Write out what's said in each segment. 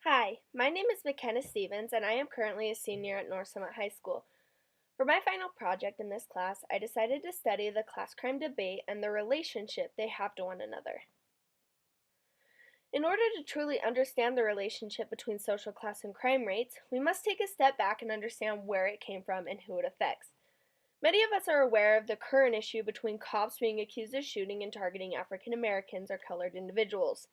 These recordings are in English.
Hi, my name is McKenna Stevens, and I am currently a senior at North Summit High School. For my final project in this class, I decided to study the class crime debate and the relationship they have to one another. In order to truly understand the relationship between social class and crime rates, we must take a step back and understand where it came from and who it affects. Many of us are aware of the current issue between cops being accused of shooting and targeting African Americans or colored individuals.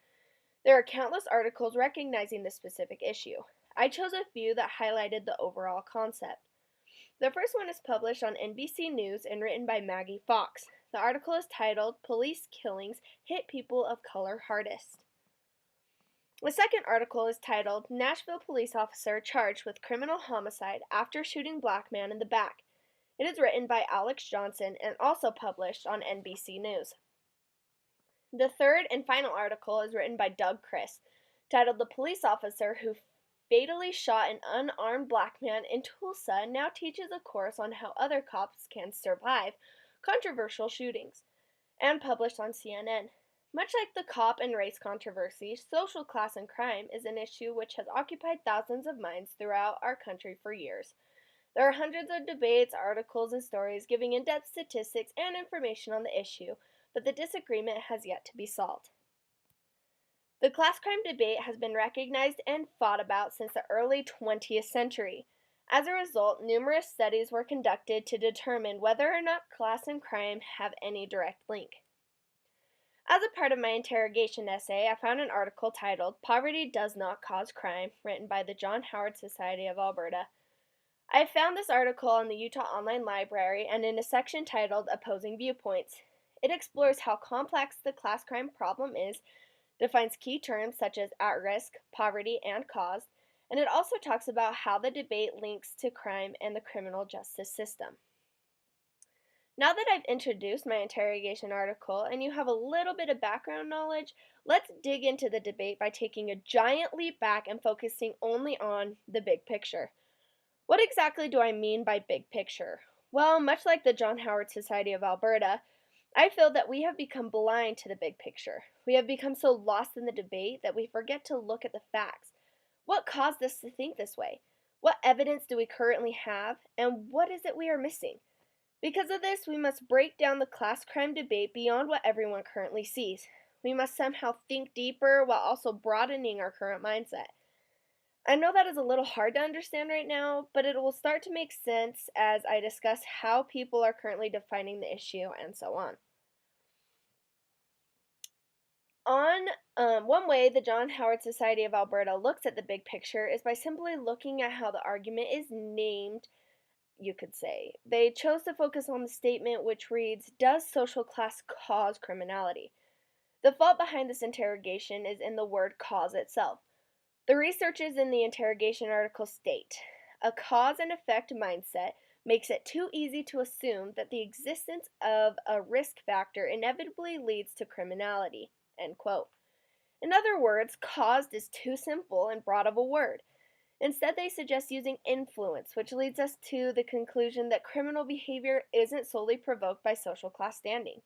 There are countless articles recognizing this specific issue. I chose a few that highlighted the overall concept. The first one is published on NBC News and written by Maggie Fox. The article is titled Police Killings Hit People of Color Hardest. The second article is titled Nashville Police Officer Charged with Criminal Homicide After Shooting Black Man in the Back. It is written by Alex Johnson and also published on NBC News. The third and final article is written by Doug Chris, titled The Police Officer Who Fatally Shot an Unarmed Black Man in Tulsa Now Teaches a Course on How Other Cops Can Survive Controversial Shootings, and published on CNN. Much like the cop and race controversy, social class and crime is an issue which has occupied thousands of minds throughout our country for years. There are hundreds of debates, articles, and stories giving in-depth statistics and information on the issue, but the disagreement has yet to be solved. The class crime debate has been recognized and fought about since the early 20th century. As a result, numerous studies were conducted to determine whether or not class and crime have any direct link. As a part of my interrogation essay, I found an article titled Poverty Does Not Cause Crime, written by the John Howard Society of Alberta. I found this article on the Utah Online Library and in a section titled Opposing Viewpoints. It explores how complex the class crime problem is, defines key terms such as at risk, poverty, and caused, and it also talks about how the debate links to crime and the criminal justice system. Now that I've introduced my interrogation article and you have a little bit of background knowledge, let's dig into the debate by taking a giant leap back and focusing only on the big picture. What exactly do I mean by big picture? Well, much like the John Howard Society of Alberta, I feel that we have become blind to the big picture. We have become so lost in the debate that we forget to look at the facts. What caused us to think this way? What evidence do we currently have? And what is it we are missing? Because of this, we must break down the class crime debate beyond what everyone currently sees. We must somehow think deeper while also broadening our current mindset. I know that is a little hard to understand right now, but it will start to make sense as I discuss how people are currently defining the issue and so on. One way the John Howard Society of Alberta looks at the big picture is by simply looking at how the argument is named, you could say. They chose to focus on the statement which reads, Does social class cause criminality? The fault behind this interrogation is in the word cause itself. The researchers in the interrogation article state, a cause and effect mindset makes it too easy to assume that the existence of a risk factor inevitably leads to criminality, end quote. In other words, caused is too simple and broad of a word. Instead, they suggest using influence, which leads us to the conclusion that criminal behavior isn't solely provoked by social class standing.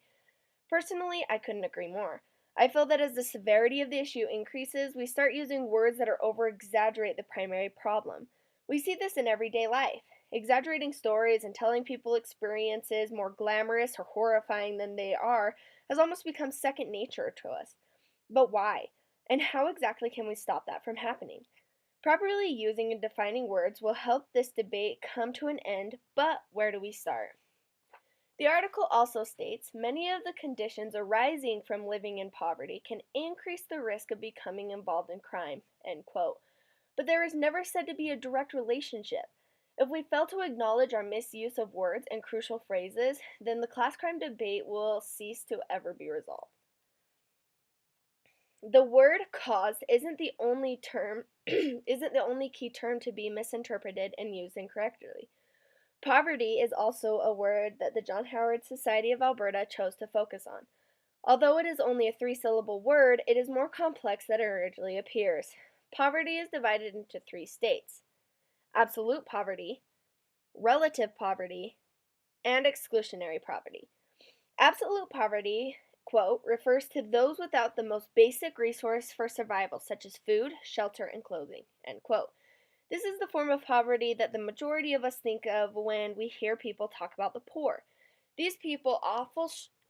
Personally, I couldn't agree more. I feel that as the severity of the issue increases, we start using words that are over-exaggerate the primary problem. We see this in everyday life. Exaggerating stories and telling people experiences more glamorous or horrifying than they are has almost become second nature to us. But why? And how exactly can we stop that from happening? Properly using and defining words will help this debate come to an end, but where do we start? The article also states many of the conditions arising from living in poverty can increase the risk of becoming involved in crime, end quote. But there is never said to be a direct relationship. If we fail to acknowledge our misuse of words and crucial phrases, then the class crime debate will cease to ever be resolved. The word cause isn't the only key term to be misinterpreted and used incorrectly. Poverty is also a word that the John Howard Society of Alberta chose to focus on. Although it is only a three-syllable word, it is more complex than it originally appears. Poverty is divided into three states: absolute poverty, relative poverty, and exclusionary poverty. Absolute poverty quote, refers to those without the most basic resource for survival, such as food, shelter, and clothing, end quote. This is the form of poverty that the majority of us think of when we hear people talk about the poor. These people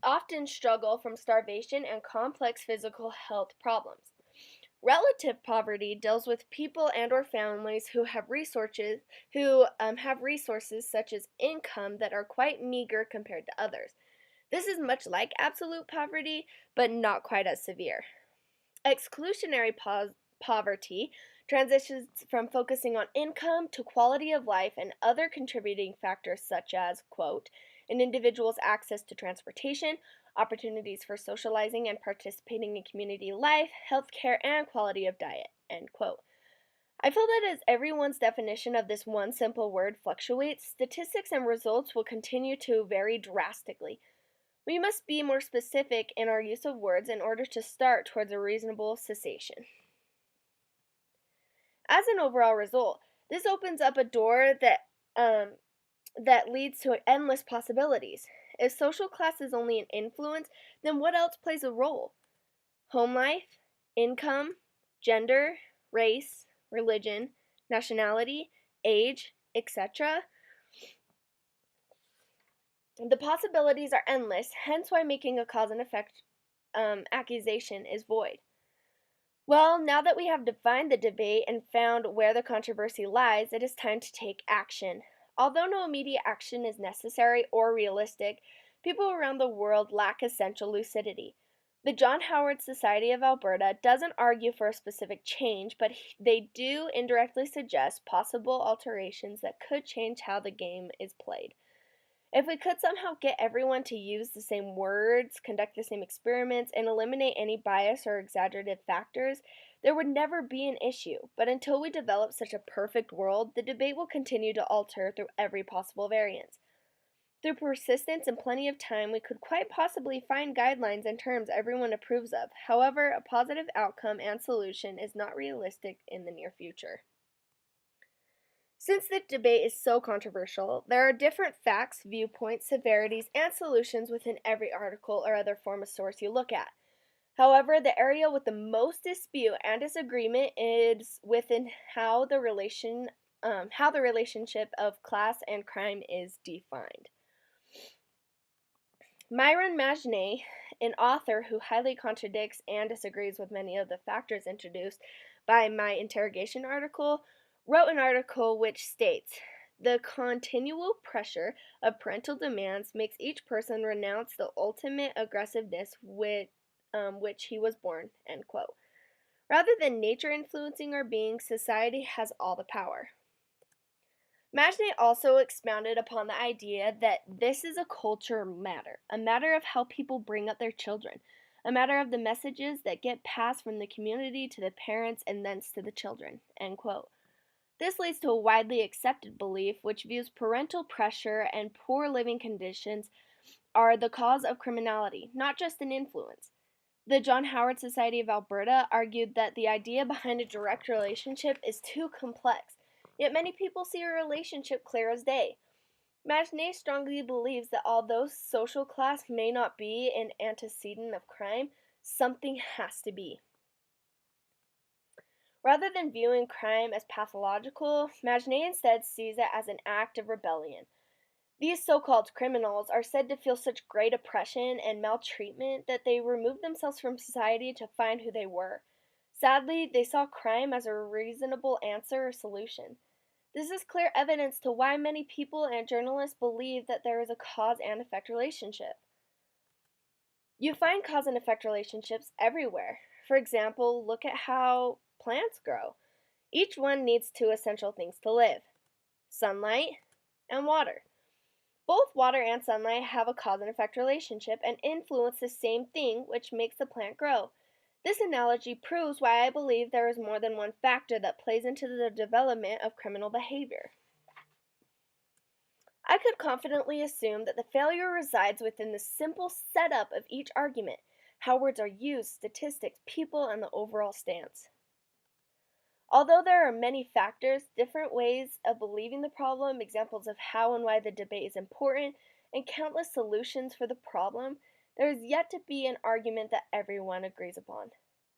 often struggle from starvation and complex physical health problems. Relative poverty deals with people and or families who have resources such as income that are quite meager compared to others. This is much like absolute poverty, but not quite as severe. Exclusionary poverty transitions from focusing on income to quality of life and other contributing factors such as, quote, an individual's access to transportation, opportunities for socializing and participating in community life, health care, and quality of diet, end quote. I feel that as everyone's definition of this one simple word fluctuates, statistics and results will continue to vary drastically. We must be more specific in our use of words in order to start towards a reasonable cessation. As an overall result, this opens up a door that leads to endless possibilities. If social class is only an influence, then what else plays a role? Home life, income, gender, race, religion, nationality, age, etc. The possibilities are endless, hence why making a cause and effect accusation is void. Well, now that we have defined the debate and found where the controversy lies, it is time to take action. Although no immediate action is necessary or realistic, people around the world lack essential lucidity. The John Howard Society of Alberta doesn't argue for a specific change, but they do indirectly suggest possible alterations that could change how the game is played. If we could somehow get everyone to use the same words, conduct the same experiments, and eliminate any bias or exaggerative factors, there would never be an issue. But until we develop such a perfect world, the debate will continue to alter through every possible variance. Through persistence and plenty of time, we could quite possibly find guidelines and terms everyone approves of. However, a positive outcome and solution is not realistic in the near future. Since the debate is so controversial, there are different facts, viewpoints, severities, and solutions within every article or other form of source you look at. However, the area with the most dispute and disagreement is within how the relationship of class and crime is defined. Myron Magenet, an author who highly contradicts and disagrees with many of the factors introduced by my interrogation article, wrote an article which states, the continual pressure of parental demands makes each person renounce the ultimate aggressiveness with which he was born, end quote. Rather than nature influencing our being, society has all the power. Magenet also expounded upon the idea that this is a culture matter, a matter of how people bring up their children, a matter of the messages that get passed from the community to the parents and thence to the children, end quote. This leads to a widely accepted belief which views parental pressure and poor living conditions are the cause of criminality, not just an influence. The John Howard Society of Alberta argued that the idea behind a direct relationship is too complex, yet many people see a relationship clear as day. Magenet strongly believes that although social class may not be an antecedent of crime, something has to be. Rather than viewing crime as pathological, Magenet instead sees it as an act of rebellion. These so-called criminals are said to feel such great oppression and maltreatment that they removed themselves from society to find who they were. Sadly, they saw crime as a reasonable answer or solution. This is clear evidence to why many people and journalists believe that there is a cause and effect relationship. You find cause and effect relationships everywhere. For example, look at how plants grow. Each one needs two essential things to live: sunlight and water. Both water and sunlight have a cause and effect relationship and influence the same thing, which makes the plant grow. This analogy proves why I believe there is more than one factor that plays into the development of criminal behavior. I could confidently assume that the failure resides within the simple setup of each argument, how words are used, statistics, people, and the overall stance. Although there are many factors, different ways of believing the problem, examples of how and why the debate is important, and countless solutions for the problem, There is yet to be an argument that everyone agrees upon.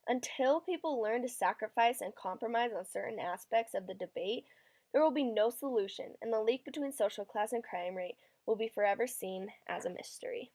Until people learn to sacrifice and compromise on certain aspects of the debate, there will be no solution, and the link between social class and crime rate will be forever seen as a mystery.